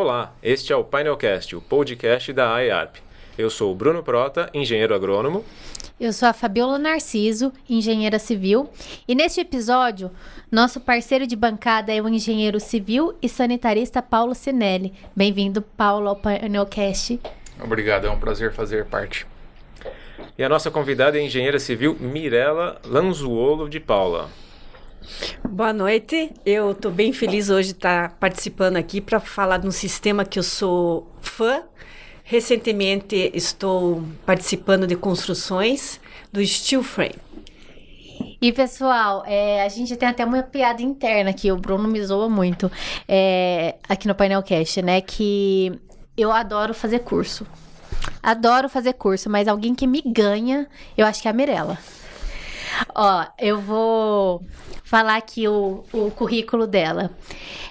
Olá, este é o Painelcast, o podcast da IARP. Eu sou o Bruno Prota, engenheiro agrônomo. Eu sou a Fabiola Narciso, engenheira civil, e neste episódio, nosso parceiro de bancada é o engenheiro civil e sanitarista Paulo Sinelli. Bem-vindo, Paulo, ao Painelcast. Obrigado, é um prazer fazer parte. E a nossa convidada é a engenheira civil Mirela Lanzuolo de Paula. Boa noite, eu estou bem feliz hoje de estar participando aqui para falar de um sistema que eu sou fã. Recentemente estou participando de construções do steel frame. E pessoal, a gente tem até uma piada interna aqui, o Bruno me zoa muito, aqui no Painelcast, né, que eu adoro fazer curso. Adoro fazer curso, mas alguém que me ganha, eu acho que é a Mirela. Ó, eu vou falar aqui o currículo dela.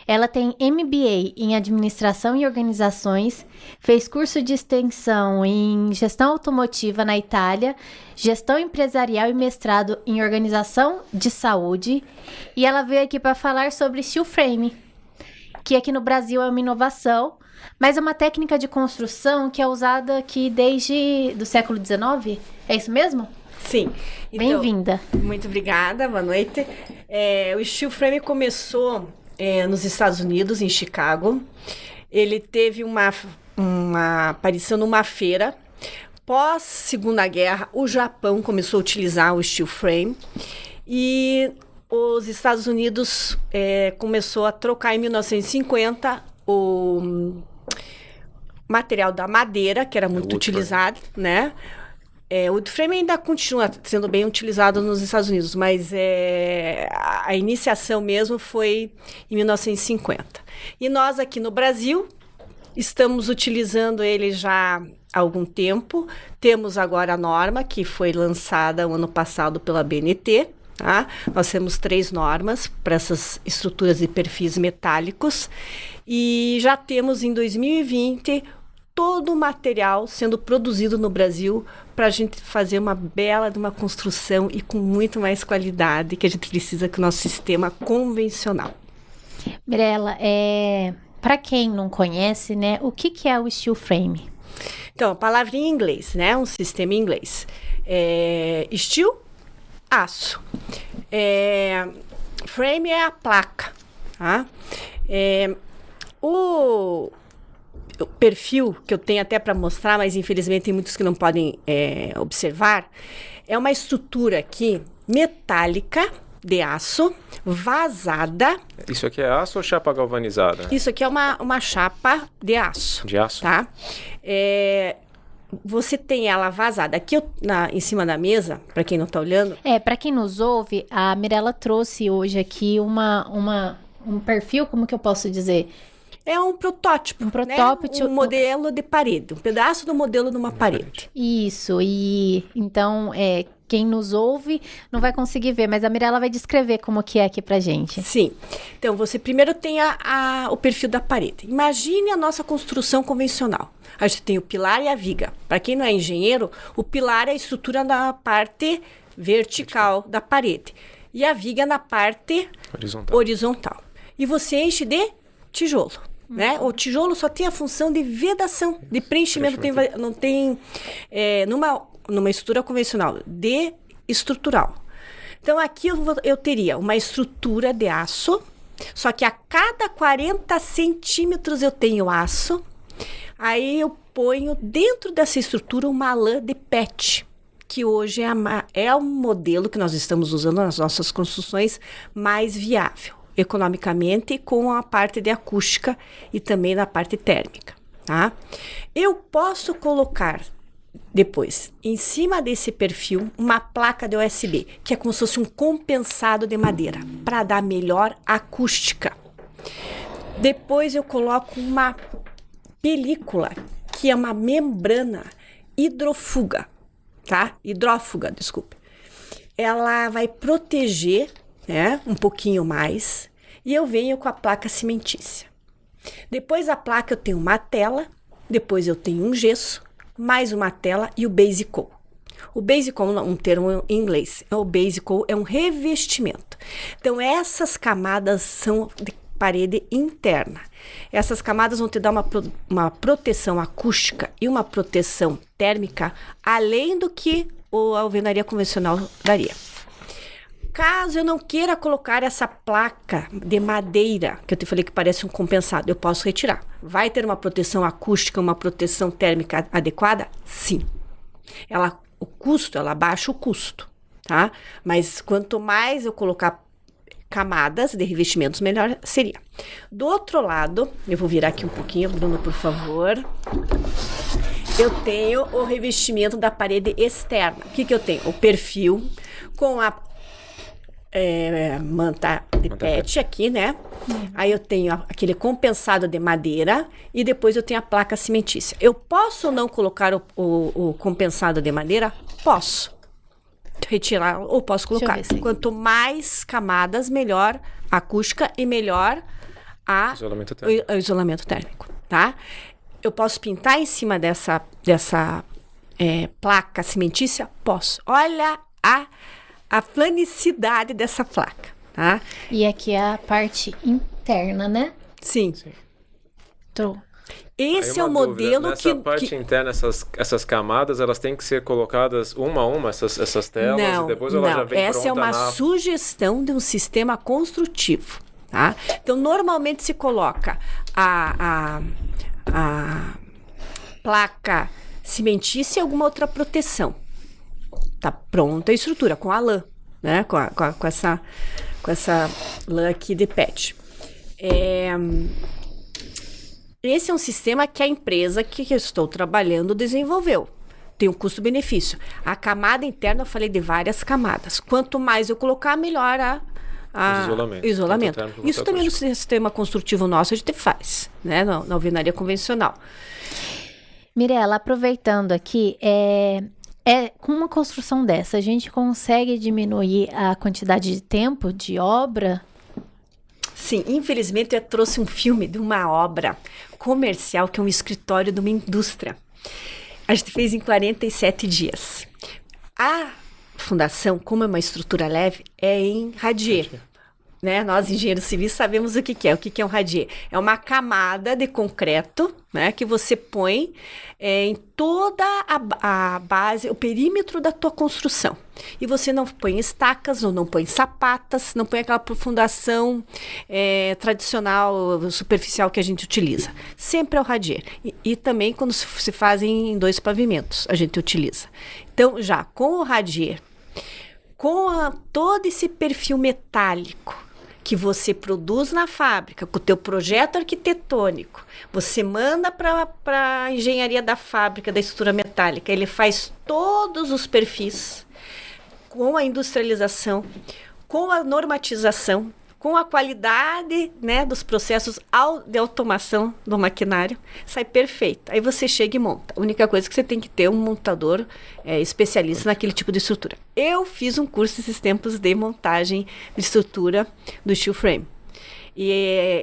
Ela tem MBA em Administração e Organizações, fez curso de extensão em Gestão Automotiva na Itália, Gestão Empresarial e mestrado em Organização de Saúde. E ela veio aqui para falar sobre steel frame, que aqui no Brasil é uma inovação, mas é uma técnica de construção que é usada aqui desde do século XIX. É isso mesmo? Sim. Então, bem-vinda. Muito obrigada, boa noite. O steel frame começou nos Estados Unidos, em Chicago. Ele teve uma aparição numa feira. Pós Segunda Guerra, o Japão começou a utilizar o steel frame e os Estados Unidos começou a trocar em 1950 o material da madeira, que era muito utilizado, né? O wood frame ainda continua sendo bem utilizado nos Estados Unidos, mas a iniciação mesmo foi em 1950. E nós aqui no Brasil estamos utilizando ele já há algum tempo. Temos agora a norma que foi lançada o ano passado pela BNT. Tá? Nós temos 3 normas para essas estruturas e perfis metálicos. E já temos em 2020 todo o material sendo produzido no Brasil para a gente fazer uma bela de uma construção e com muito mais qualidade que a gente precisa que o nosso sistema convencional. Mirela, para quem não conhece, né, o que é o steel frame? Então, a palavra em inglês, né, um sistema em inglês. Steel, aço. Frame é a placa. Tá? O perfil que eu tenho até para mostrar, mas infelizmente tem muitos que não podem observar, é uma estrutura aqui metálica de aço, vazada. Isso aqui é aço ou chapa galvanizada? Isso aqui é uma chapa de aço. De aço? Tá? Você tem ela vazada. Aqui em cima da mesa, para quem não está olhando. Para quem nos ouve, a Mirela trouxe hoje aqui um perfil, como que eu posso dizer? É um protótipo, um protótipo, né? Um modelo de parede, um pedaço do modelo de uma parede. Isso, e então quem nos ouve não vai conseguir ver, mas a Mirela vai descrever como que é aqui pra gente. Sim, então você primeiro tem o perfil da parede. Imagine a nossa construção convencional. A gente tem o pilar e a viga. Para quem não é engenheiro, o pilar é a estrutura na parte vertical da parede e a viga na parte horizontal. E você enche de tijolo. Né? O tijolo só tem a função de vedação, de preenchimento. Não tem numa estrutura convencional, de estrutural. Então, aqui eu teria uma estrutura de aço, só que a cada 40 centímetros eu tenho aço. Aí eu ponho dentro dessa estrutura uma lã de PET, que hoje é o modelo que nós estamos usando nas nossas construções mais viável economicamente, com a parte de acústica e também na parte térmica, tá? Eu posso colocar depois, em cima desse perfil, uma placa de USB, que é como se fosse um compensado de madeira, para dar melhor acústica. Depois eu coloco uma película, que é uma membrana hidrófuga, tá? Hidrófuga, desculpe. Ela vai proteger um pouquinho mais, e eu venho com a placa cimentícia. Depois da placa eu tenho uma tela, depois eu tenho um gesso, mais uma tela e o base coat. O base coat é um termo em inglês, o base coat é um revestimento. Então essas camadas são de parede interna. Essas camadas vão te dar uma proteção acústica e uma proteção térmica, além do que a alvenaria convencional daria. Caso eu não queira colocar essa placa de madeira, que eu te falei que parece um compensado, eu posso retirar. Vai ter uma proteção acústica, uma proteção térmica adequada? Sim. Ela baixa o custo, tá? Mas quanto mais eu colocar camadas de revestimentos, melhor seria. Do outro lado, eu vou virar aqui um pouquinho, Bruno, por favor. Eu tenho o revestimento da parede externa. O que eu tenho? O perfil com a manta de PET aqui, né? Aí eu tenho aquele compensado de madeira e depois eu tenho a placa cimentícia. Eu posso ou não colocar o compensado de madeira? Posso. Retirar ou posso colocar. Quanto mais camadas, melhor a acústica e melhor o isolamento térmico, tá? Eu posso pintar em cima dessa placa cimentícia? Posso. Olha a planicidade dessa placa, tá? E aqui é a parte interna, né? Sim. Esse é o modelo nessa parte interna, essas camadas, elas têm que ser colocadas uma a uma, essas telas, e depois ela já vem pronta. Essa é uma sugestão de um sistema construtivo, tá? Então, normalmente se coloca a placa cimentícia e alguma outra proteção. Tá pronta a estrutura, com a lã, né? Com essa lã aqui de PET. Esse é um sistema que a empresa que eu estou trabalhando desenvolveu. Tem um custo-benefício. A camada interna, eu falei de várias camadas. Quanto mais eu colocar, melhor isolamento. Isso também no sistema construtivo nosso a gente faz, né? Na alvenaria convencional. Mirela, aproveitando aqui, com uma construção dessa, a gente consegue diminuir a quantidade de tempo de obra? Sim, infelizmente eu trouxe um filme de uma obra comercial que é um escritório de uma indústria. A gente fez em 47 dias. A fundação, como é uma estrutura leve, é em radier. Né? Nós, engenheiros civis, sabemos o que é. O que é um radier? É uma camada de concreto, né, que você põe em toda a base, o perímetro da tua construção. E você não põe estacas, ou não põe sapatas, não põe aquela fundação tradicional, superficial que a gente utiliza. Sempre é o radier. E também quando se fazem em 2 pavimentos, a gente utiliza. Então, já com o radier, com todo esse perfil metálico que você produz na fábrica, com o teu projeto arquitetônico, você manda para a engenharia da fábrica, da estrutura metálica, ele faz todos os perfis com a industrialização, com a normatização, com a qualidade, né, dos processos de automação do maquinário, sai perfeito. Aí você chega e monta. A única coisa que você tem que ter um montador especialista naquele tipo de estrutura. Eu fiz um curso esses tempos de montagem de estrutura do steel frame. E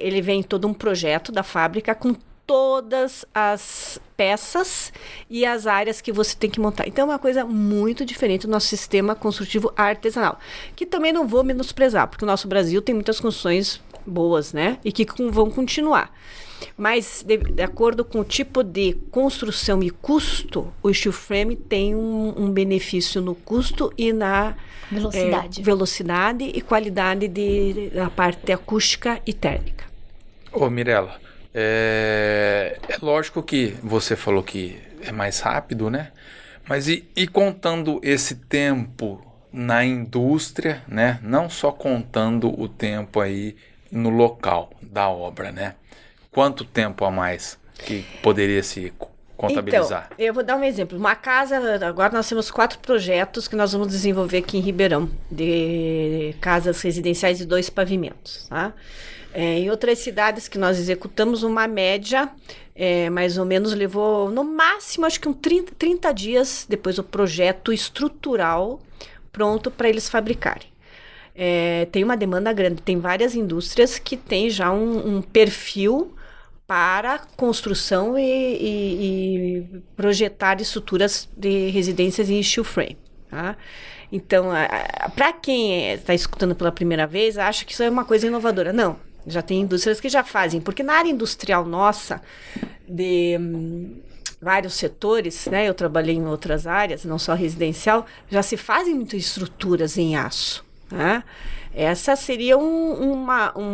ele vem todo um projeto da fábrica com todas as peças e as áreas que você tem que montar. Então, é uma coisa muito diferente do nosso sistema construtivo artesanal, que também não vou menosprezar, porque o nosso Brasil tem muitas construções boas, né? E que vão continuar. Mas, de acordo com o tipo de construção e custo, o steel frame tem um benefício no custo e na velocidade e qualidade da parte acústica e térmica. Ô, Mirela, é lógico que você falou que é mais rápido, né? Mas e contando esse tempo na indústria, né? Não só contando o tempo aí no local da obra, né? Quanto tempo a mais que poderia se contabilizar? Então, eu vou dar um exemplo. Uma casa, agora nós temos 4 projetos que nós vamos desenvolver aqui em Ribeirão, de casas residenciais de 2 pavimentos, tá? Em outras cidades que nós executamos, uma média, mais ou menos, levou no máximo, acho que 30 dias depois o projeto estrutural pronto para eles fabricarem. Tem uma demanda grande, tem várias indústrias que têm já um perfil para construção e projetar estruturas de residências em steel frame, tá? Então, para quem está escutando pela primeira vez, acha que isso é uma coisa inovadora. Não, Já tem indústrias que já fazem, porque na área industrial nossa, de vários setores, né? Eu trabalhei em outras áreas, não só residencial, já se fazem muitas estruturas em aço, né? Essa seria um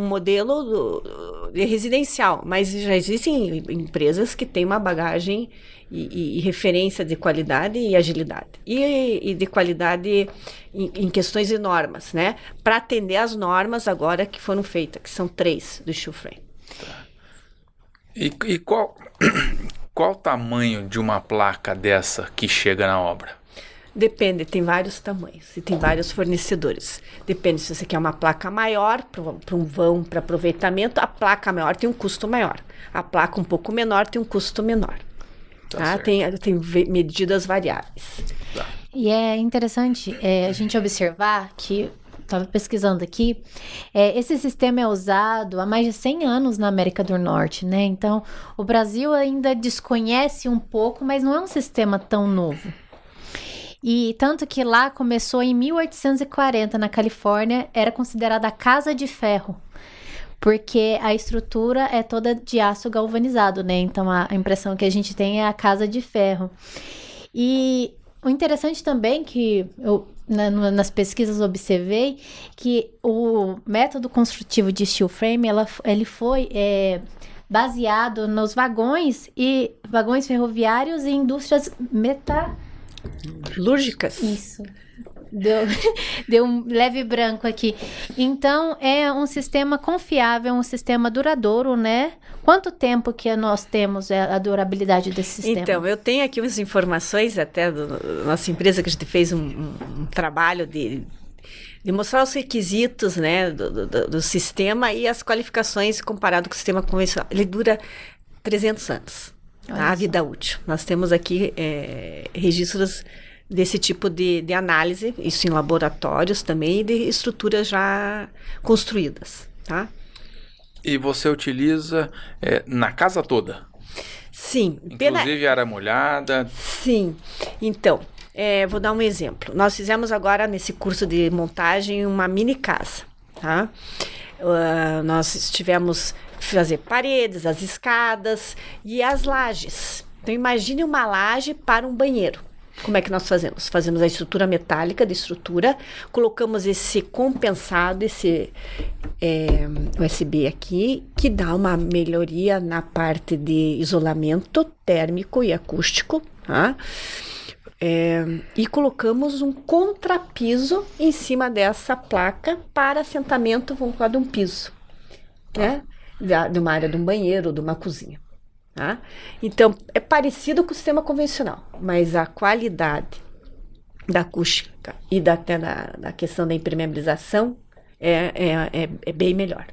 modelo de residencial, mas já existem empresas que têm uma bagagem e referência de qualidade e agilidade. E de qualidade em questões de normas, né? Para atender as normas agora que foram feitas, que são 3 do steel frame. Tá. E qual o tamanho de uma placa dessa que chega na obra? Depende, tem vários tamanhos e tem vários fornecedores. Depende se você quer uma placa maior para um vão, para aproveitamento, a placa maior tem um custo maior. A placa um pouco menor tem um custo menor. Tá? Tem medidas variáveis. Tá. E é interessante a gente observar que, estava pesquisando aqui, esse sistema é usado há mais de 100 anos na América do Norte, né? Então, o Brasil ainda desconhece um pouco, mas não é um sistema tão novo. E tanto que lá começou em 1840, na Califórnia, era considerada a casa de ferro, porque a estrutura é toda de aço galvanizado, né? Então, a impressão que a gente tem é a casa de ferro. E o interessante também que eu, nas pesquisas, observei que o método construtivo de steel frame, ele foi baseado nos vagões ferroviários e indústrias metalúrgicas. Isso. Deu um leve branco aqui. Então, é um sistema confiável, um sistema duradouro, né? Quanto tempo que nós temos a durabilidade desse sistema? Então, eu tenho aqui umas informações até da nossa empresa, que a gente fez um trabalho de mostrar os requisitos, né, do sistema e as qualificações comparado com o sistema convencional. Ele dura 300 anos, tá? A vida útil. Nós temos aqui registros desse tipo de análise, isso em laboratórios também, e de estruturas já construídas, tá? E você utiliza na casa toda? Sim. Inclusive área molhada? Sim. Então, vou dar um exemplo. Nós fizemos agora, nesse curso de montagem, uma mini casa, tá? Nós tivemos que fazer paredes, as escadas e as lajes. Então, imagine uma laje para um banheiro. Como é que nós fazemos? Fazemos a estrutura metálica de estrutura, colocamos esse compensado, esse USB aqui, que dá uma melhoria na parte de isolamento térmico e acústico, tá? E colocamos um contrapiso em cima dessa placa para assentamento, vamos falar, de um piso, né? De uma área de um banheiro ou de uma cozinha. Tá? Então, é parecido com o sistema convencional, mas a qualidade da acústica e até da questão da impermeabilização é bem melhor.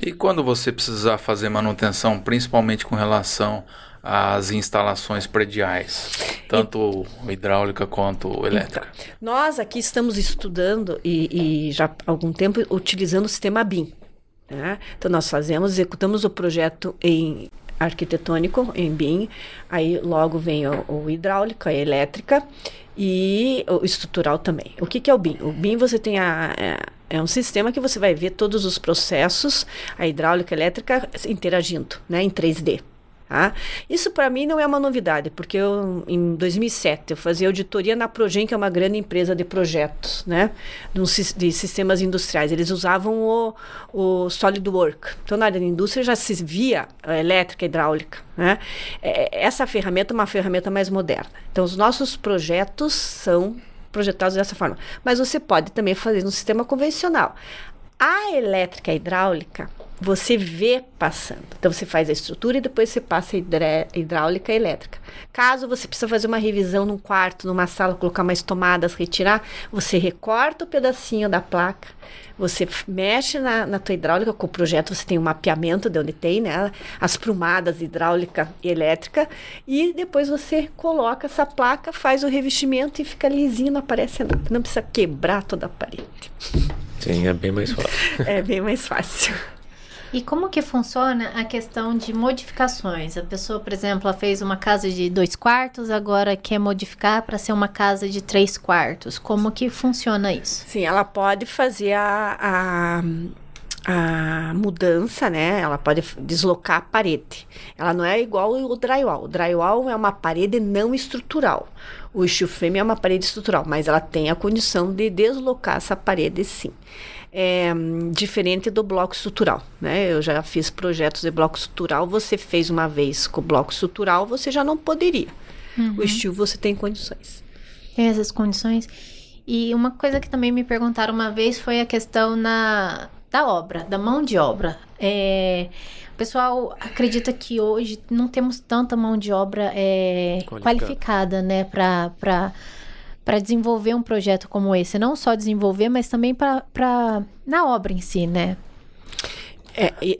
E quando você precisar fazer manutenção, principalmente com relação às instalações prediais, tanto hidráulica quanto elétrica? Então, nós aqui estamos estudando e já há algum tempo utilizando o sistema BIM. Né? Então, nós executamos o projeto arquitetônico em BIM, aí logo vem o hidráulica, a elétrica e o estrutural também. O que é o BIM? O BIM você tem é um sistema que você vai ver todos os processos, a hidráulica e a elétrica interagindo, né, em 3D. Tá? Isso para mim não é uma novidade, porque em 2007 eu fazia auditoria na Progen, que é uma grande empresa de projetos, né, de sistemas industriais. Eles usavam o SolidWorks. Então, na área da indústria já se via a elétrica e hidráulica. Né? Essa ferramenta é uma ferramenta mais moderna. Então, os nossos projetos são projetados dessa forma. Mas você pode também fazer no sistema convencional. A elétrica e a hidráulica, você vê passando. Então, você faz a estrutura e depois você passa a hidráulica e elétrica. Caso você precise fazer uma revisão num quarto, numa sala, colocar mais tomadas, retirar, você recorta o pedacinho da placa, você mexe na tua hidráulica, com o projeto você tem um mapeamento de onde tem, né, as prumadas hidráulica e elétrica, e depois você coloca essa placa, faz o revestimento e fica lisinho, não aparece nada. Não precisa quebrar toda a parede. Sim, é bem mais fácil. É bem mais fácil. E como que funciona a questão de modificações? A pessoa, por exemplo, ela fez uma casa de 2 quartos, agora quer modificar para ser uma casa de 3 quartos. Como que funciona isso? Sim, ela pode fazer a mudança, né? Ela pode deslocar a parede. Ela não é igual o drywall. O drywall é uma parede não estrutural. O steel frame é uma parede estrutural, mas ela tem a condição de deslocar essa parede, sim. É diferente do bloco estrutural, né? Eu já fiz projetos de bloco estrutural. Você fez uma vez com o bloco estrutural, você já não poderia. O steel você tem condições. Tem essas condições. E uma coisa que também me perguntaram uma vez foi a questão da obra, da mão de obra. O pessoal acredita que hoje não temos tanta mão de obra qualificada, né, para desenvolver um projeto como esse. Não só desenvolver, mas também na obra em si, né?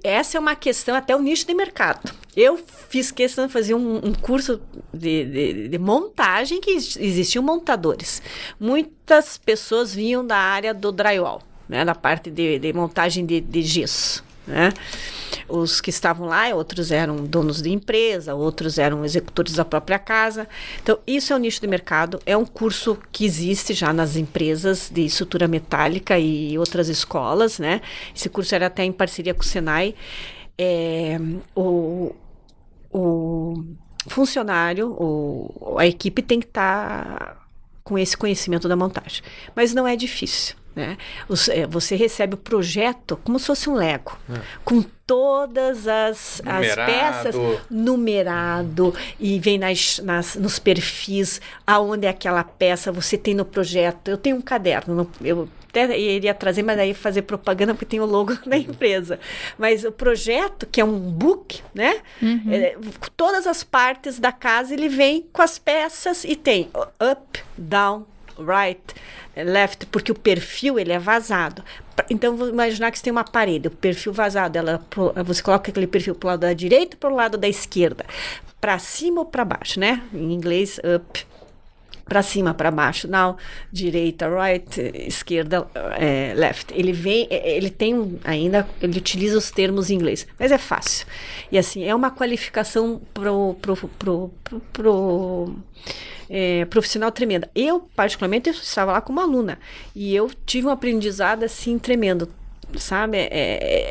Essa é uma questão, até o nicho de mercado. Eu fiz questão de fazer um curso de montagem, que existiam montadores. Muitas pessoas vinham da área do drywall, né, da parte de montagem de gesso, né? Os que estavam lá, outros eram donos de empresa, outros eram executores da própria casa. Então, isso é um nicho de mercado, é um curso que existe já nas empresas de estrutura metálica e outras escolas, né? Esse curso era até em parceria com o Senai. O funcionário, a equipe tem que estar com esse conhecimento da montagem. Mas não é difícil, né? Você recebe o projeto como se fosse um Lego, com todas as peças numerado, e vem nos perfis aonde é aquela peça, você tem no projeto. Eu tenho um caderno, eu até iria trazer, mas daí fazer propaganda porque tem o logo da empresa. Mas o projeto, que é um book, né? Todas as partes da casa, ele vem com as peças e tem up, down, right, left, porque o perfil ele é vazado. Então, vou imaginar que você tem uma parede, o perfil vazado, você coloca aquele perfil para o lado da direita ou para o lado da esquerda, para cima ou para baixo, né? Em inglês, up, para cima, para baixo, down, direita, right, esquerda, left. Ele tem ainda, ele utiliza os termos em inglês, mas é fácil. E assim, é uma qualificação pro profissional tremenda. Eu, particularmente, eu estava lá como aluna e eu tive um aprendizado assim tremendo, sabe?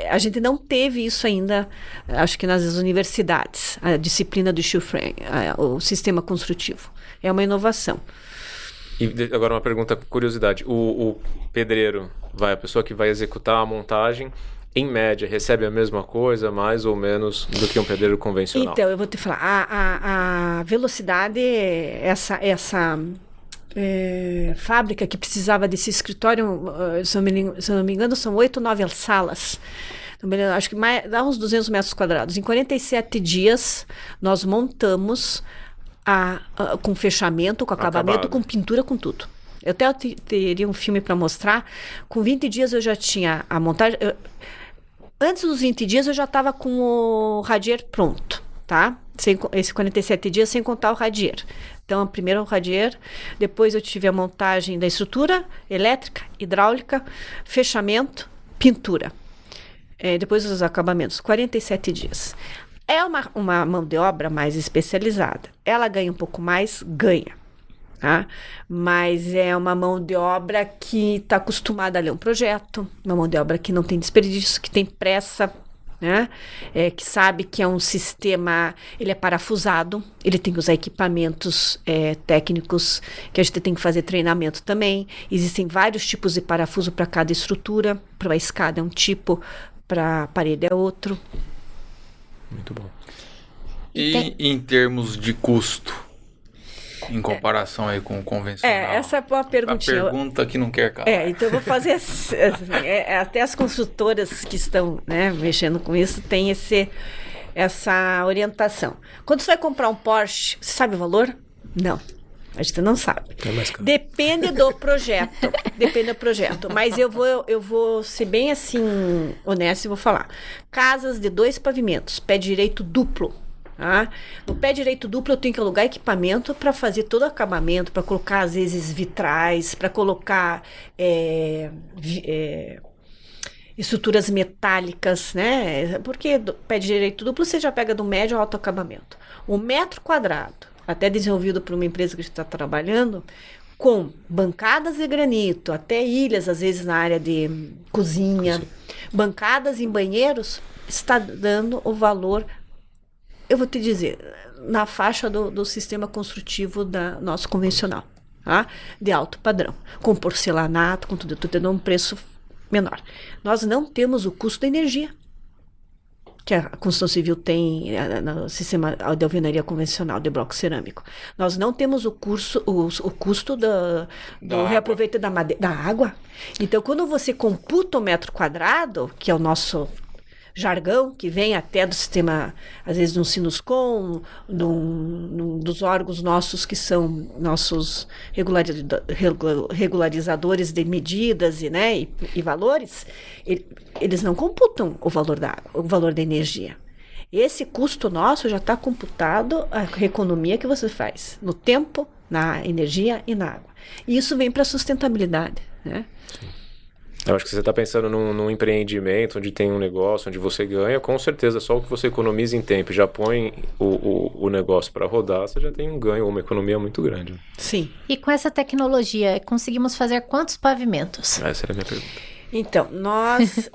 A gente não teve isso ainda, acho que nas universidades, a disciplina do steel frame, o sistema construtivo. É uma inovação. E agora uma pergunta, curiosidade. O pedreiro, a pessoa que vai executar a montagem, em média, recebe a mesma coisa, mais ou menos, do que um pedreiro convencional? Então, eu vou te falar, a velocidade, essa fábrica que precisava desse escritório, se eu não me engano, são 8 ou 9 salas. Acho que dá uns 200 metros quadrados. Em 47 dias, nós montamos com fechamento, com acabamento, com pintura, com tudo. Eu até teria um filme para mostrar. Com 20 dias eu já tinha a montagem. Antes dos 20 dias eu já estava com o radier pronto, tá? Esse 47 dias sem contar o radier. Então, primeiro o radier, depois eu tive a montagem da estrutura elétrica, hidráulica, fechamento, pintura. Depois os acabamentos, 47 dias. É uma mão de obra mais especializada. Ela ganha um pouco mais? Ganha. Tá? Mas é uma mão de obra que está acostumada a ler um projeto, uma mão de obra que não tem desperdício, que tem pressa, né? Que sabe que é um sistema, ele é parafusado, ele tem que usar equipamentos técnicos, que a gente tem que fazer treinamento também. Existem vários tipos de parafuso para cada estrutura, para a escada é um tipo, para a parede é outro. Muito bom. E em termos de custo? Em comparação aí com o convencional. Essa é uma perguntinha. A pergunta que não quer calar. Então eu vou fazer até as construtoras que estão, né, mexendo com isso têm essa orientação. Quando você vai comprar um Porsche, você sabe o valor? Não. A gente não sabe. Depende do projeto. Mas eu vou ser bem assim honesta e vou falar. Casas de 2 pavimentos, pé direito duplo. Tá? No pé direito duplo eu tenho que alugar equipamento para fazer todo o acabamento, para colocar às vezes vitrais, para colocar estruturas metálicas, né? Porque do pé direito duplo você já pega do médio ao alto acabamento. O metro quadrado, até desenvolvido por uma empresa que a gente está trabalhando, com bancadas de granito, até ilhas às vezes na área de cozinha, bancadas em banheiros, está dando o valor, eu vou te dizer, na faixa do sistema construtivo da nosso convencional, tá? De alto padrão, com porcelanato, com tudo tendo um preço menor. Nós não temos o custo da energia que a construção civil tem no sistema de alvenaria convencional de bloco cerâmico. Nós não temos o custo do reaproveitamento da água. Então, quando você computa o metro quadrado, que é o nosso jargão, que vem até do sistema, às vezes, de um Sinuscom, dos órgãos nossos que são nossos regularizadores de medidas e valores, eles não computam o valor da água, o valor da energia. Esse custo nosso já está computado a economia que você faz no tempo, na energia e na água. E isso vem para a sustentabilidade, né? Sim. Eu acho que você está pensando num empreendimento onde tem um negócio, onde você ganha, com certeza só o que você economiza em tempo e já põe o negócio para rodar, você já tem um ganho, uma economia muito grande. Sim. E com essa tecnologia, conseguimos fazer quantos pavimentos? Essa era a minha pergunta. Então, nós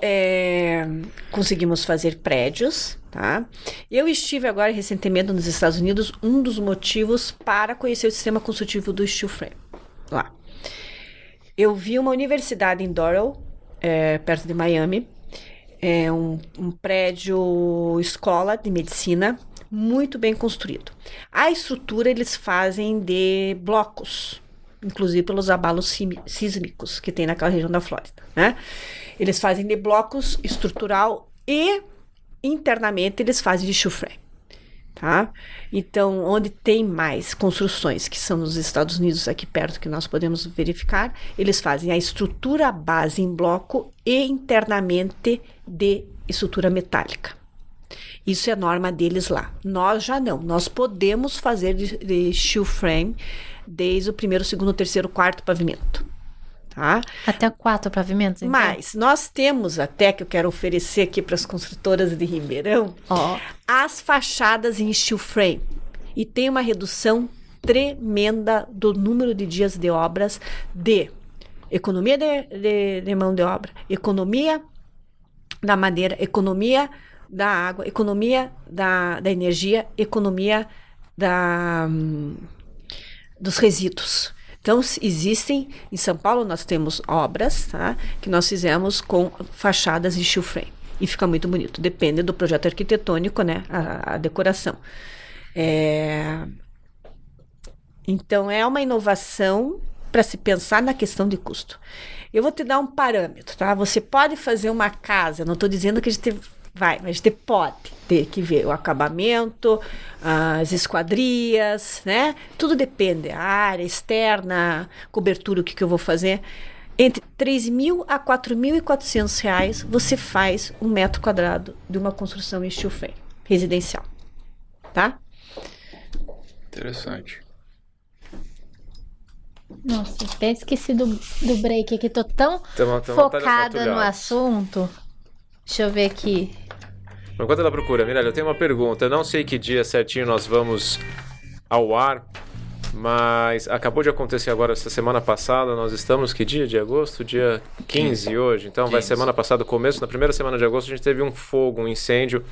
conseguimos fazer prédios, tá? Eu estive agora recentemente nos Estados Unidos, um dos motivos para conhecer o sistema construtivo do steel frame, lá. Eu vi uma universidade em Doral, perto de Miami, um prédio escola de medicina, muito bem construído. A estrutura eles fazem de blocos, inclusive pelos abalos sísmicos que tem naquela região da Flórida, né? Eles fazem de blocos estrutural e internamente eles fazem de steel frame. Tá? Então, onde tem mais construções, que são nos Estados Unidos, aqui perto, que nós podemos verificar, eles fazem a estrutura base em bloco e internamente de estrutura metálica. Isso é norma deles lá. Nós já não. Nós podemos fazer de steel frame desde o primeiro, segundo, terceiro, quarto pavimento. Tá? Até 4 pavimentos, então? Mas nós temos até, que eu quero oferecer aqui para as construtoras de Ribeirão, as fachadas em steel frame. E tem uma redução tremenda do número de dias de obras, de economia de mão de obra, economia da madeira, economia da água, economia da energia, economia dos resíduos. Então, existem, em São Paulo nós temos obras, tá, que nós fizemos com fachadas em steel frame. E fica muito bonito. Depende do projeto arquitetônico, né, a decoração. Então, é uma inovação para se pensar na questão de custo. Eu vou te dar um parâmetro, tá? Você pode fazer uma casa, não estou dizendo que a gente vai, mas a gente pode ter que ver o acabamento, as esquadrias, né? Tudo depende, a área externa, cobertura, o que eu vou fazer. Entre R$3.000 a R$4.400 você faz 1 metro quadrado de uma construção em steel frame, residencial, tá? Interessante. Nossa, até esqueci do break aqui, tô tão focada no assunto. Deixa eu ver aqui. Enquanto ela procura, Mirella, eu tenho uma pergunta. Eu não sei que dia certinho nós vamos ao ar, mas acabou de acontecer agora, essa semana passada. Nós estamos, que dia de agosto? Dia 15 hoje. Então, 15. Vai semana passada, começo, na primeira semana de agosto, a gente teve um fogo, um incêndio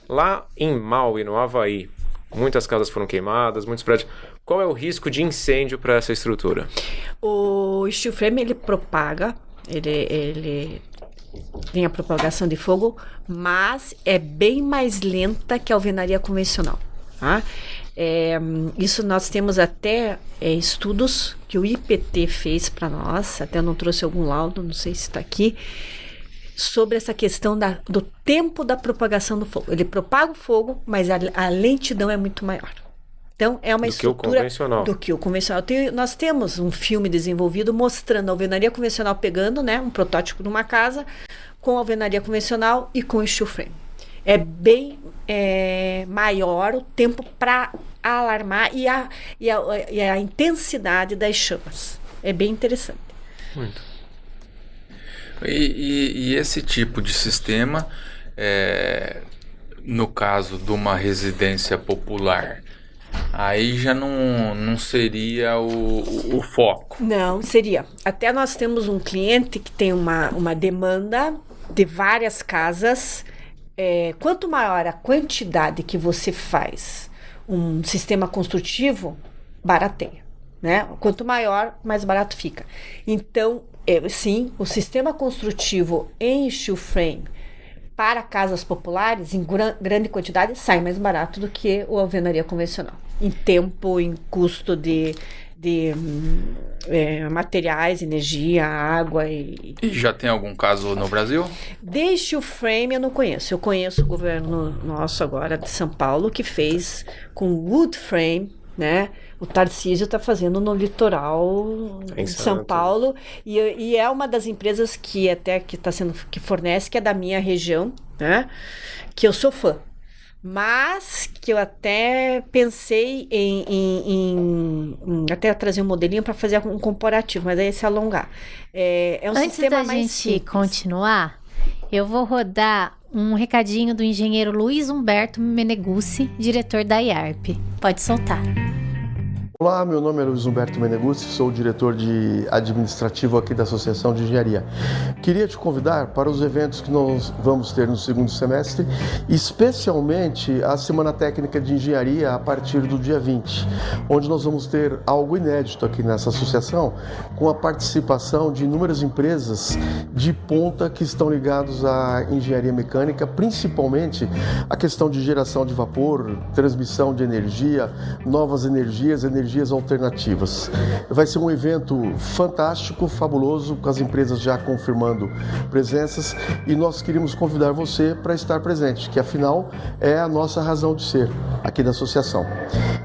lá em Maui, no Havaí. Muitas casas foram queimadas, muitos prédios. Qual é o risco de incêndio para essa estrutura? O steel frame, ele propaga, ele tem a propagação de fogo, mas é bem mais lenta que a alvenaria convencional. Tá? Isso nós temos até estudos que o IPT fez para nós, até eu não trouxe algum laudo, não sei se está aqui, sobre essa questão do tempo da propagação do fogo. Ele propaga o fogo, mas a lentidão é muito maior. Então, é uma estrutura do que o convencional. Nós temos um filme desenvolvido mostrando a alvenaria convencional pegando, né, um protótipo de uma casa com a alvenaria convencional e com o steel frame. É bem maior o tempo para alarmar e a intensidade das chamas. É bem interessante. Muito. E esse tipo de sistema, no caso de uma residência popular, aí já não seria o foco. Não, seria. Até nós temos um cliente que tem uma demanda de várias casas. Quanto maior a quantidade que você faz um sistema construtivo, barateia, né? Quanto maior, mais barato fica. Então, sim, o sistema construtivo em steel frame para casas populares, em grande quantidade, sai mais barato do que a alvenaria convencional. Em tempo, em custo de materiais, energia, água E já tem algum caso no Brasil? De steel frame eu não conheço. Eu conheço o governo nosso agora de São Paulo, que fez com wood frame, né? O Tarcísio está fazendo no litoral de São Paulo e é uma das empresas que que fornece, que é da minha região, né? Que eu sou fã. Mas que eu até pensei em até trazer um modelinho para fazer um comparativo, mas aí se alongar. É um Antes sistema da mais gente simples. continuar, eu vou rodar um recadinho do engenheiro Luiz Humberto Meneguzzi, diretor da IARP. Pode soltar. Olá, meu nome é Luiz Humberto Meneguzzi, sou o diretor de administrativo aqui da Associação de Engenharia. Queria te convidar para os eventos que nós vamos ter no segundo semestre, especialmente a Semana Técnica de Engenharia a partir do dia 20, onde nós vamos ter algo inédito aqui nessa associação, com a participação de inúmeras empresas de ponta que estão ligadas à engenharia mecânica, principalmente a questão de geração de vapor, transmissão de energia, novas energias alternativas. Vai ser um evento fantástico, fabuloso, com as empresas já confirmando presenças, e nós queríamos convidar você para estar presente, que afinal é a nossa razão de ser aqui da associação.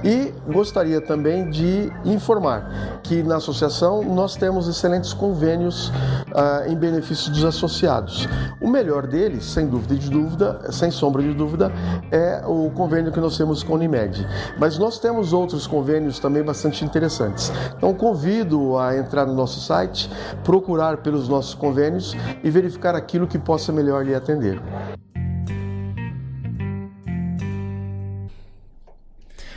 E gostaria também de informar que na associação nós temos excelentes convênios em benefício dos associados. O melhor deles, sem sombra de dúvida, é o convênio que nós temos com a Unimed. Mas nós temos outros convênios também bastante interessantes. Então convido a entrar no nosso site, procurar pelos nossos convênios e verificar aquilo que possa melhor lhe atender.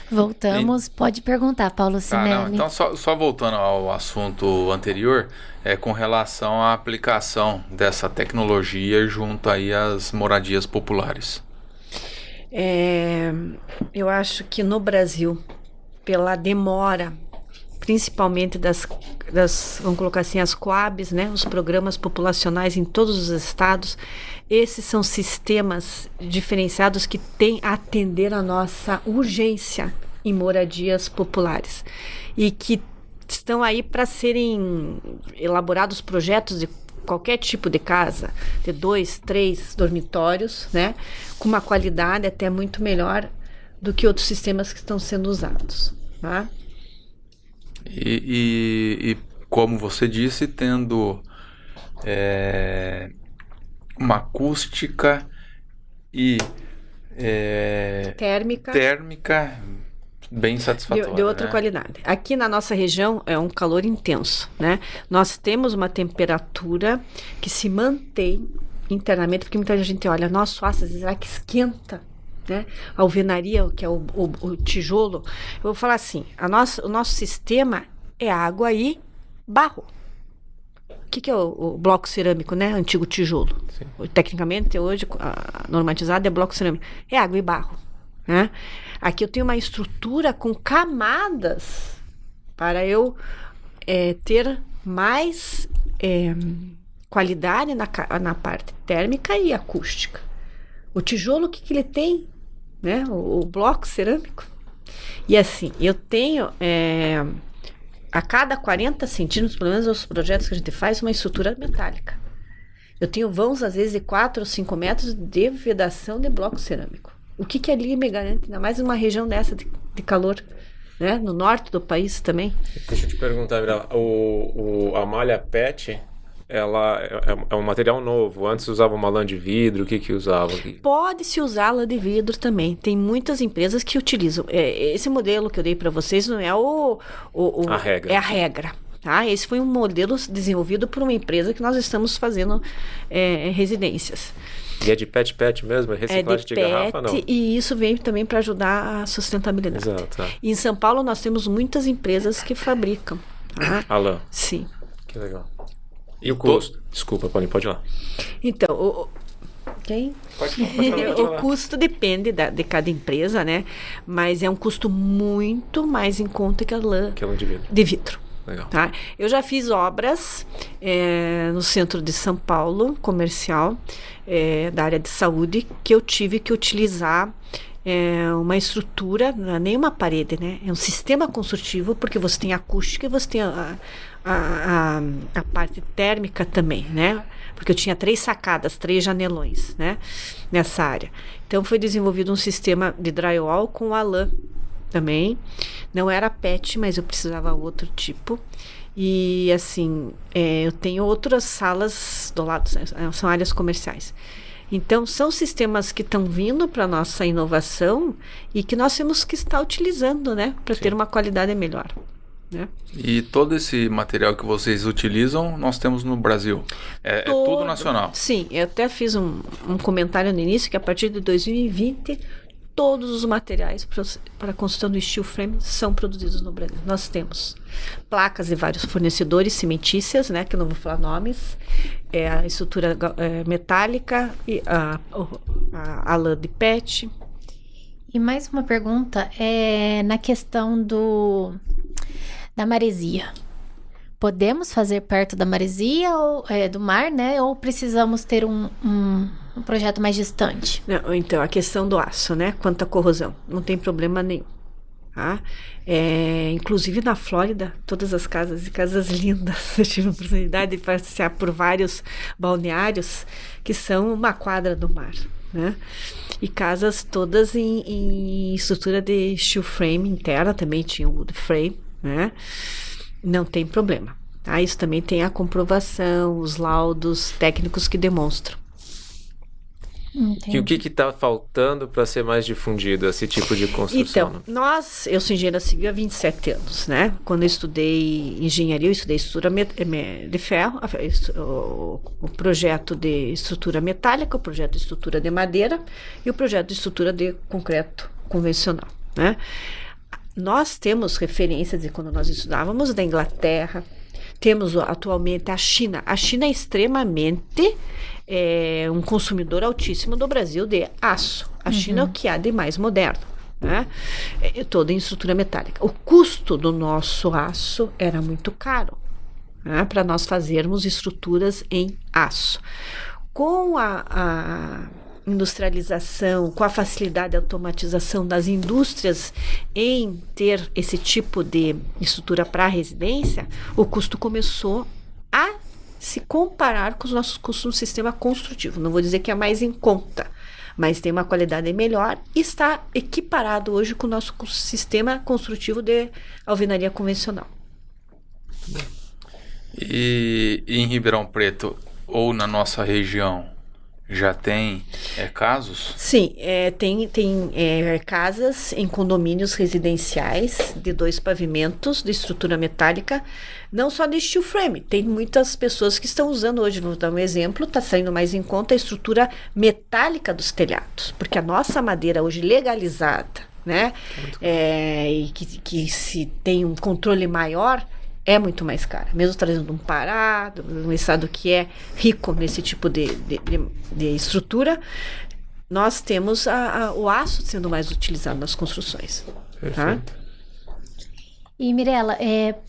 Voltamos, pode perguntar, Paulo Cinelli. Então, só voltando ao assunto anterior, com relação à aplicação dessa tecnologia junto aí às moradias populares. Eu acho que no Brasil, pela demora, principalmente das, vamos colocar assim, as Coabs, né, os programas populacionais em todos os estados, esses são sistemas diferenciados que têm a atender a nossa urgência em moradias populares e que estão aí para serem elaborados projetos de qualquer tipo de casa, de 2, 3 dormitórios, né, com uma qualidade até muito melhor do que outros sistemas que estão sendo usados, tá? E como você disse, tendo uma acústica e térmica bem satisfatória. De outra qualidade. Aqui na nossa região é um calor intenso, né? Nós temos uma temperatura que se mantém internamente, porque muita gente olha, nossa, às vezes será que esquenta? Né? A alvenaria, que é o tijolo, eu vou falar assim, o nosso sistema é água e barro. O que é o bloco cerâmico, né? Antigo tijolo. Sim. Tecnicamente, hoje, normatizado é bloco cerâmico. É água e barro. Né? Aqui eu tenho uma estrutura com camadas para eu ter mais qualidade na parte térmica e acústica. O tijolo, o que ele tem? Né? O bloco cerâmico. E assim, eu tenho a cada 40 centímetros, pelo menos os projetos que a gente faz, uma estrutura metálica. Eu tenho vãos, às vezes, de 4 ou 5 metros de vedação de bloco cerâmico. O que ali me garante? Ainda mais uma região dessa de calor, né? No norte do país também. Deixa eu te perguntar, Mirella, a malha PET, ela é um material novo. Antes usava uma lã de vidro, o que usava? Pode-se usar lã de vidro também. Tem muitas empresas que utilizam. Esse modelo que eu dei para vocês não é a regra. É a regra. Tá? Esse foi um modelo desenvolvido por uma empresa que nós estamos fazendo residências. E é de PET mesmo? É reciclagem de garrafa, não? E isso vem também para ajudar a sustentabilidade. Exato. E em São Paulo nós temos muitas empresas que fabricam. Tá? A lã? Sim. Que legal. E o custo? Desculpa, Paulinho, pode ir lá. Então, Pode falar. o custo depende de cada empresa, né? Mas é um custo muito mais em conta que a lã Que é um de vidro. de vidro. Legal. Tá? Eu já fiz obras no centro de São Paulo, comercial, da área de saúde, que eu tive que utilizar uma estrutura, não é nem uma parede, né? É um sistema construtivo, porque você tem acústica e você tem a parte térmica também, né? Porque eu tinha 3 sacadas, 3 janelões, né? Nessa área. Então, foi desenvolvido um sistema de drywall com a lã também. Não era PET, mas eu precisava outro tipo. E, assim, eu tenho outras salas do lado, são áreas comerciais. Então, são sistemas que estão vindo para a nossa inovação e que nós temos que estar utilizando, né? Para ter uma qualidade melhor. Né? E todo esse material que vocês utilizam, nós temos no Brasil. É tudo nacional. Sim, eu até fiz um comentário no início que a partir de 2020 todos os materiais para a construção do steel frame são produzidos no Brasil. Nós temos placas de vários fornecedores cimentícias, né, que eu não vou falar nomes, a estrutura metálica e a lã de PET. E mais uma pergunta na questão da maresia. Podemos fazer perto da maresia ou do mar, né? Ou precisamos ter um projeto mais distante? Não, então, a questão do aço, né? Quanto à corrosão, não tem problema nenhum. Tá? Inclusive na Flórida, todas as casas lindas. Eu tive a oportunidade de passear por vários balneários que são uma quadra do mar. Né? E casas todas em estrutura de steel frame interna, também tinha wood frame, né? Não tem problema. Tá? Isso também tem a comprovação, os laudos técnicos que demonstram. E o que está faltando para ser mais difundido esse tipo de construção? Então, eu sou engenheira civil há 27 anos, né? Quando eu estudei engenharia, eu estudei estrutura de ferro, o projeto de estrutura metálica, o projeto de estrutura de madeira e o projeto de estrutura de concreto convencional, né? Nós temos referências de quando nós estudávamos da Inglaterra, temos atualmente a China. A China é extremamente um consumidor altíssimo do Brasil de aço. A China é o que há de mais moderno, né? Toda em estrutura metálica. O custo do nosso aço era muito caro, né, para nós fazermos estruturas em aço. Com a industrialização, com a facilidade de automatização das indústrias em ter esse tipo de estrutura para residência, o custo começou a se comparar com os nossos custos no sistema construtivo. Não vou dizer que é mais em conta, mas tem uma qualidade melhor e está equiparado hoje com o nosso sistema construtivo de alvenaria convencional. E em Ribeirão Preto ou na nossa região já tem casos? Sim, tem casas em condomínios residenciais de 2 pavimentos de estrutura metálica, não só de steel frame. Tem muitas pessoas que estão usando hoje, vou dar um exemplo, está saindo mais em conta a estrutura metálica dos telhados, porque a nossa madeira hoje legalizada, né, e que se tem um controle maior, é muito mais cara, mesmo trazendo um Pará, um estado que é rico nesse tipo de estrutura, nós temos o aço sendo mais utilizado nas construções. Tá? E Mirela,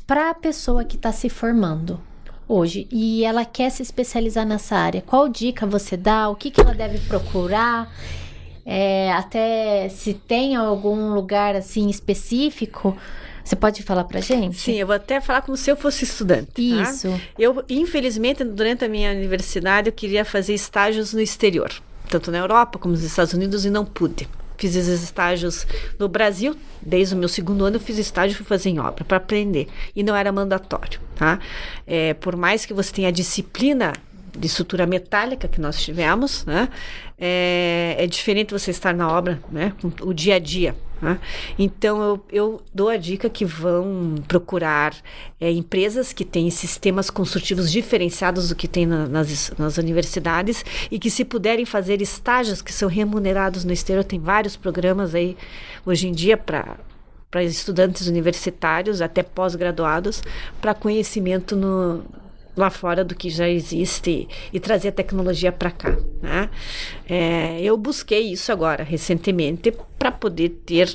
para a pessoa que está se formando hoje e ela quer se especializar nessa área, qual dica você dá? O que ela deve procurar? Até se tem algum lugar assim específico? Você pode falar pra gente? Sim, eu vou até falar como se eu fosse estudante. Isso. Tá? Eu, infelizmente, durante a minha universidade, eu queria fazer estágios no exterior. Tanto na Europa como nos Estados Unidos, e não pude. Fiz esses estágios no Brasil. Desde o meu 2º ano, eu fiz estágio e fui fazer em obra, para aprender. E não era mandatório. Tá? Por mais que você tenha a disciplina de estrutura metálica que nós tivemos, né? É diferente você estar na obra, né? O dia a dia. Né? Então, eu dou a dica que vão procurar empresas que têm sistemas construtivos diferenciados do que tem nas universidades e que, se puderem fazer estágios que são remunerados no exterior, tem vários programas aí hoje em dia para estudantes universitários, até pós-graduados, para conhecimento lá fora do que já existe e trazer a tecnologia para cá, né? Eu busquei isso agora, recentemente, para poder ter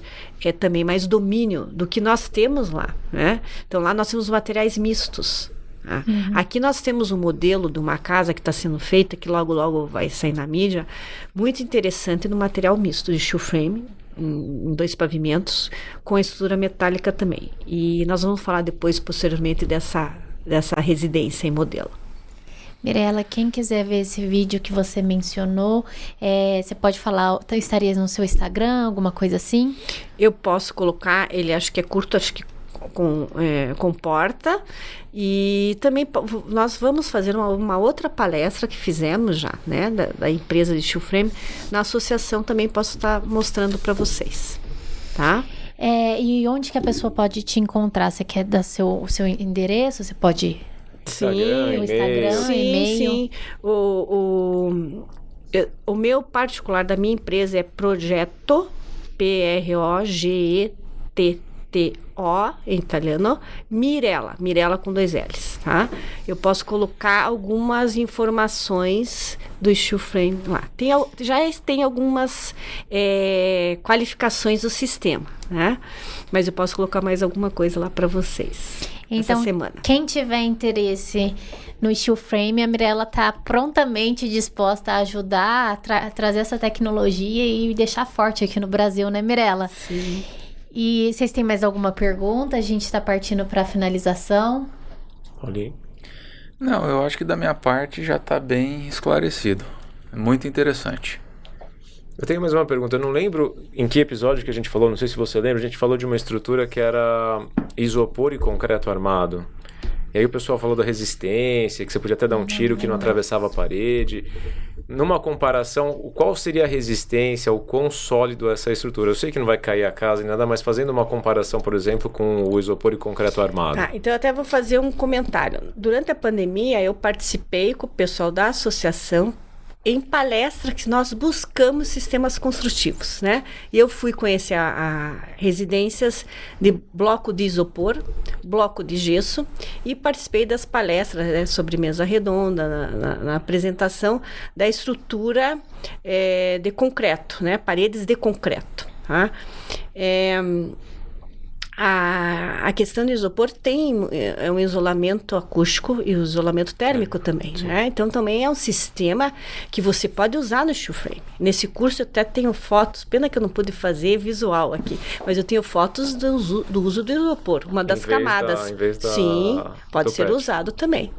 também mais domínio do que nós temos lá, né? Então, lá nós temos materiais mistos. Tá? Aqui nós temos um modelo de uma casa que está sendo feita, que logo, logo vai sair na mídia, muito interessante no material misto de steel frame, em 2 pavimentos, com a estrutura metálica também. E nós vamos falar depois, posteriormente, dessa residência em modelo. Mirela, quem quiser ver esse vídeo que você mencionou, você pode falar, estaria no seu Instagram, alguma coisa assim? Eu posso colocar, ele acho que é curto, acho que comporta, e também nós vamos fazer uma outra palestra que fizemos já, né, da empresa de steel frame, na associação também posso estar mostrando para vocês, tá? E onde que a pessoa pode te encontrar? Você quer dar o seu endereço? Você pode... Instagram, o Instagram, e-mail. Sim. O meu particular da minha empresa é Progetto, Progetto, em italiano, Mirela com 2 L's, tá? Eu posso colocar algumas informações do steel frame lá. Já tem algumas qualificações do sistema, né? Mas eu posso colocar mais alguma coisa lá para vocês essa semana. Quem tiver interesse no steel frame, a Mirela está prontamente disposta a ajudar a trazer essa tecnologia e deixar forte aqui no Brasil, né, Mirela? Sim. E vocês têm mais alguma pergunta? A gente está partindo para a finalização. Olhei. Não, eu acho que da minha parte já está bem esclarecido. É muito interessante. Eu tenho mais uma pergunta. Eu não lembro em que episódio que a gente falou, não sei se você lembra, a gente falou de uma estrutura que era isopor e concreto armado. E aí o pessoal falou da resistência, que você podia até dar um tiro que não atravessava a parede. Numa comparação, qual seria a resistência, o quão sólido é essa estrutura? Eu sei que não vai cair a casa nem nada, mas fazendo uma comparação, por exemplo, com o isopor e concreto armado. Tá, então eu até vou fazer um comentário. Durante a pandemia, eu participei com o pessoal da associação em palestra que nós buscamos sistemas construtivos, né? E eu fui conhecer a residências de bloco de isopor, bloco de gesso, e participei das palestras, né, sobre mesa redonda, na apresentação da estrutura de concreto, né? Paredes de concreto, tá? A questão do isopor tem um isolamento acústico e um isolamento térmico também, né? Então também é um sistema que você pode usar no steel frame. Nesse curso eu até tenho fotos, pena que eu não pude fazer visual aqui, mas eu tenho fotos do uso do isopor, uma das camadas. Sim, pode ser usado também.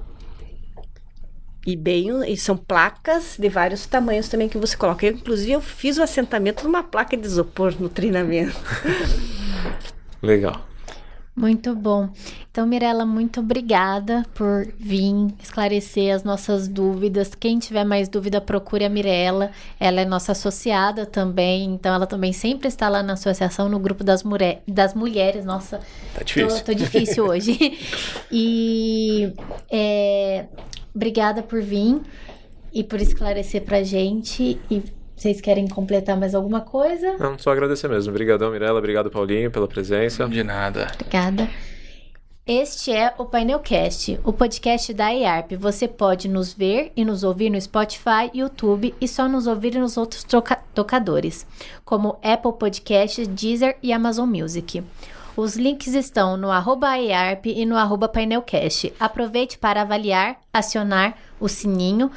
E são placas de vários tamanhos também que você coloca. Inclusive eu fiz o assentamento numa placa de isopor no treinamento. Legal. Muito bom. Então, Mirela, muito obrigada por vir esclarecer as nossas dúvidas. Quem tiver mais dúvida, procure a Mirela. Ela é nossa associada também, então ela também sempre está lá na associação, no grupo das mulheres. Nossa, tá difícil. Tô difícil hoje. E obrigada por vir e por esclarecer pra gente. E vocês querem completar mais alguma coisa? Não, só agradecer mesmo. Obrigadão, Mirela. Obrigado, Paulinho, pela presença. De nada. Obrigada. Este é o Painelcast, o podcast da IARP. Você pode nos ver e nos ouvir no Spotify, YouTube e só nos ouvir nos outros tocadores, como Apple Podcasts, Deezer e Amazon Music. Os links estão no @IARP e no @Painelcast. Aproveite para avaliar, acionar o sininho,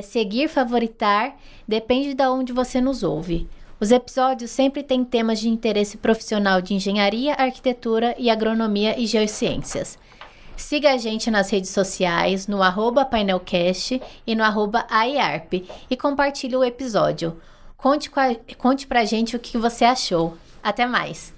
seguir, favoritar, depende de onde você nos ouve. Os episódios sempre têm temas de interesse profissional de engenharia, arquitetura e agronomia e geociências. Siga a gente nas redes sociais, no @Painelcast e no @IARP e compartilhe o episódio. Conte pra gente o que você achou. Até mais!